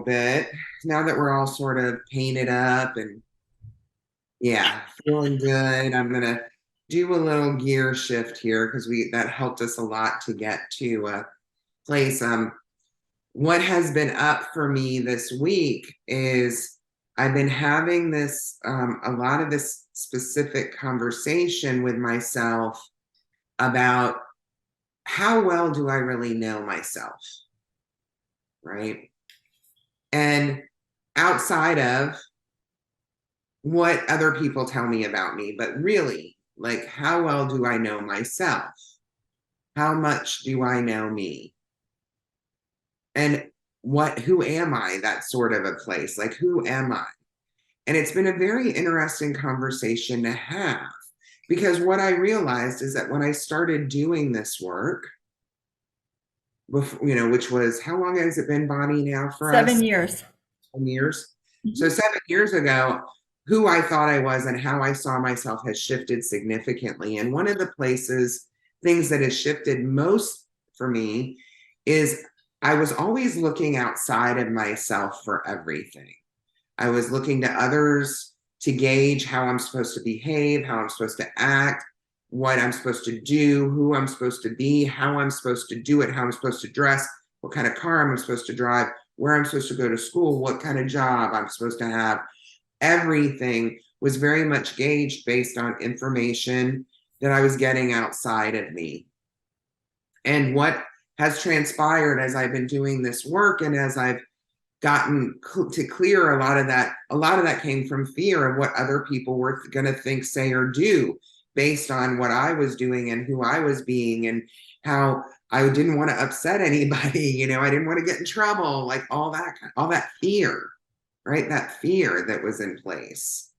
bit now that we're all sort of painted up and yeah, feeling good. I'm gonna do a little gear shift here because we that helped us a lot to get to a place. What has been up for me this week is I've been having this a lot of this specific conversation with myself about how well do I really know myself, right? And outside of what other people tell me about me, but really, like, how well do I know myself? How much do I know me? And who am I? That sort of a place. Like, who am I? And it's been a very interesting conversation to have because what I realized is that when I started doing this work, before, which was how long has it been, Bonnie, now for us? 7 years. 10 years. So Mhm. 7 years ago, who I thought I was and how I saw myself has shifted significantly. And one of the things that has shifted most for me is I was always looking outside of myself for everything. I was looking to others to gauge how I'm supposed to behave, how I'm supposed to act, what I'm supposed to do, who I'm supposed to be, how I'm supposed to do it, how I'm supposed to dress, what kind of car I'm supposed to drive, where I'm supposed to go to school, what kind of job I'm supposed to have. Everything was very much gauged based on information that I was getting outside of me. And what has transpired as I've been doing this work and as I've gotten to clear a lot of that came from fear of what other people were going to think, say, or do based on what I was doing and who I was being and how I didn't want to upset anybody. I didn't want to get in trouble, like all that fear, right? That fear that was in place,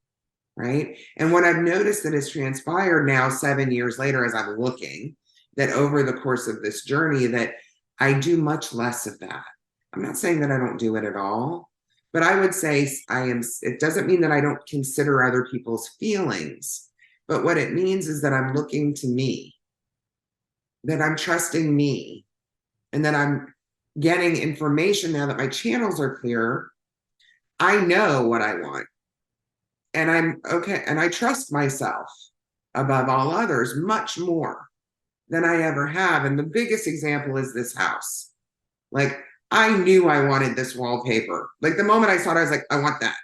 right? And what I've noticed that has transpired now 7 years later as I'm looking, that over the course of this journey, that I do much less of that. I'm not saying that I don't do it at all, but I would say it doesn't mean that I don't consider other people's feelings. But what it means is that I'm looking to me, that I'm trusting me, and that I'm getting information now that my channels are clear. I know what I want and I'm okay. And I trust myself above all others much more than I ever have. And the biggest example is this house. Like, I knew I wanted this wallpaper. Like, the moment I saw it, I was like, I want that.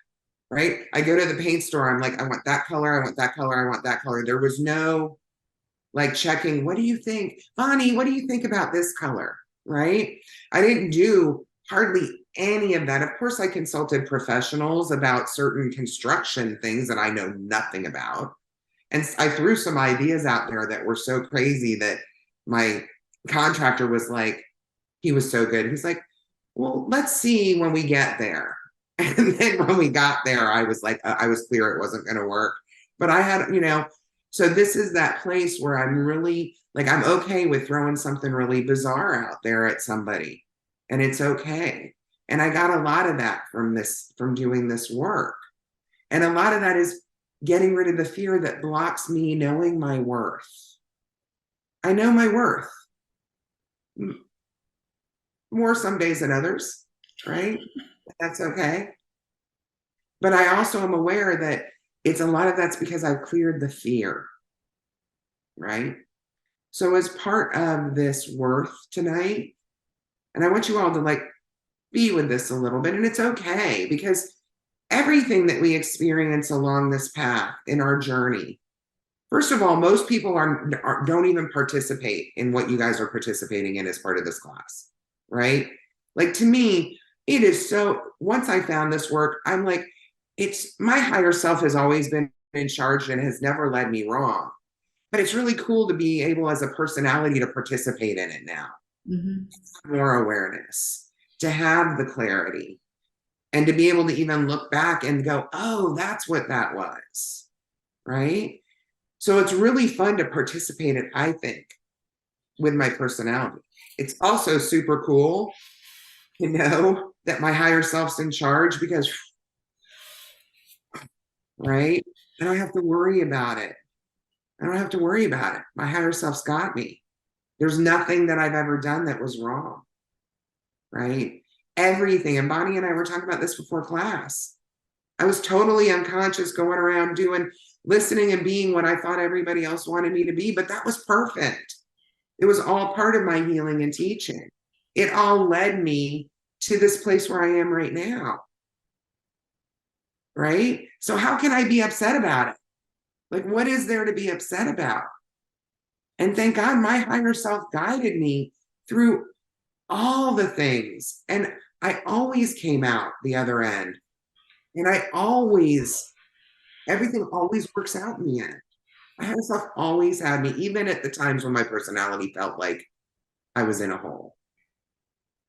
Right. I go to the paint store. I'm like, I want that color. I want that color. I want that color. There was no like checking, what do you think? Bonnie, what do you think about this color? Right. I didn't do hardly any of that. Of course, I consulted professionals about certain construction things that I know nothing about. And I threw some ideas out there that were so crazy that my contractor was like, he was so good. He's like, well, let's see when we get there. And then when we got there, I was like, I was clear it wasn't going to work. But I had, so this is that place where I'm really like, I'm okay with throwing something really bizarre out there at somebody. And it's okay. And I got a lot of that from doing this work. And a lot of that is getting rid of the fear that blocks me knowing my worth. I know my worth more some days than others, right? That's okay. But I also am aware that it's a lot of that's because I've cleared the fear, right? So, as part of this worth tonight, and I want you all to like be with this a little bit, and it's okay because everything that we experience along this path in our journey, first of all, most people don't even participate in what you guys are participating in as part of this class, right? Like, to me, it is so, once I found this work, I'm like, it's my higher self has always been in charge and has never led me wrong. But it's really cool to be able as a personality to participate in it now. Mhm. More awareness, to have the clarity, and to be able to even look back and go, oh, that's what that was, right? So it's really fun to participate in, I think, with my personality. It's also super cool to know that my higher self's in charge because, right? I don't have to worry about it. I don't have to worry about it. My higher self's got me. There's nothing that I've ever done that was wrong, right? everything. And Bonnie and I were talking about this before class. I was totally unconscious going around doing, listening and being what I thought everybody else wanted me to be, but that was perfect. It was all part of my healing and teaching. It all led me to this place where I am right now. Right? So how can I be upset about it? Like, what is there to be upset about? And thank God my higher self guided me through all the things. And I always came out the other end. And everything always works out in the end. My higher self always had me, even at the times when my personality felt like I was in a hole.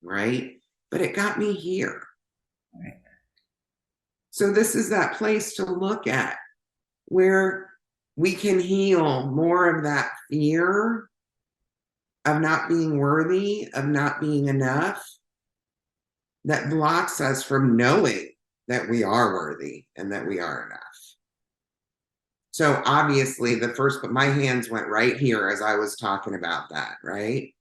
Right? But it got me here. Right. So this is that place to look at where we can heal more of that fear of not being worthy, of not being enough, that blocks us from knowing that we are worthy and that we are enough. So obviously, the first, but my hands went right here as I was talking about that, right?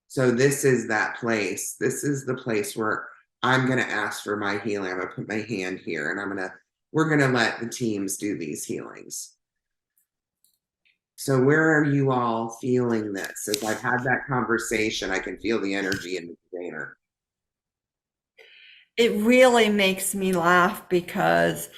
So this is that place. This is the place where I'm going to ask for my healing. I'm going to put my hand here and we're going to let the teams do these healings. So where are you all feeling this? As I've had that conversation, I can feel the energy in the container. It really makes me laugh because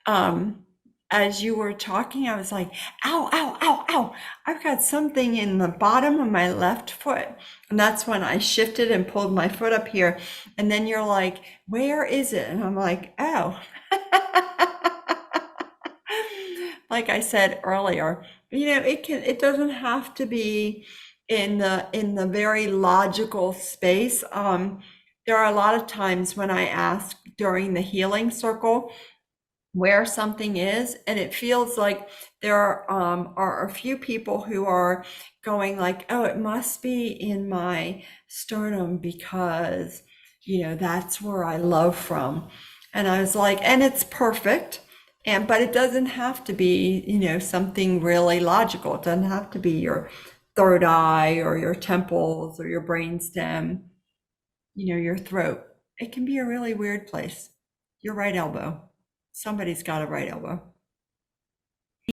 um, as you were talking, I was like, ow, ow, ow, ow. I've got something in the bottom of my left foot. And that's when I shifted and pulled my foot up here. And then you're like, where is it? And I'm like, oh. Like I said earlier, it doesn't have to be in the very logical space. There are a lot of times when I ask during the healing circle where something is, and it feels like there are a few people who are going like, oh, it must be in my sternum because, that's where I love from. And I was like, and it's perfect. But it doesn't have to be, something really logical. It doesn't have to be your third eye or your temples or your brainstem, your throat. It can be a really weird place. Your right elbow. Somebody's got a right elbow.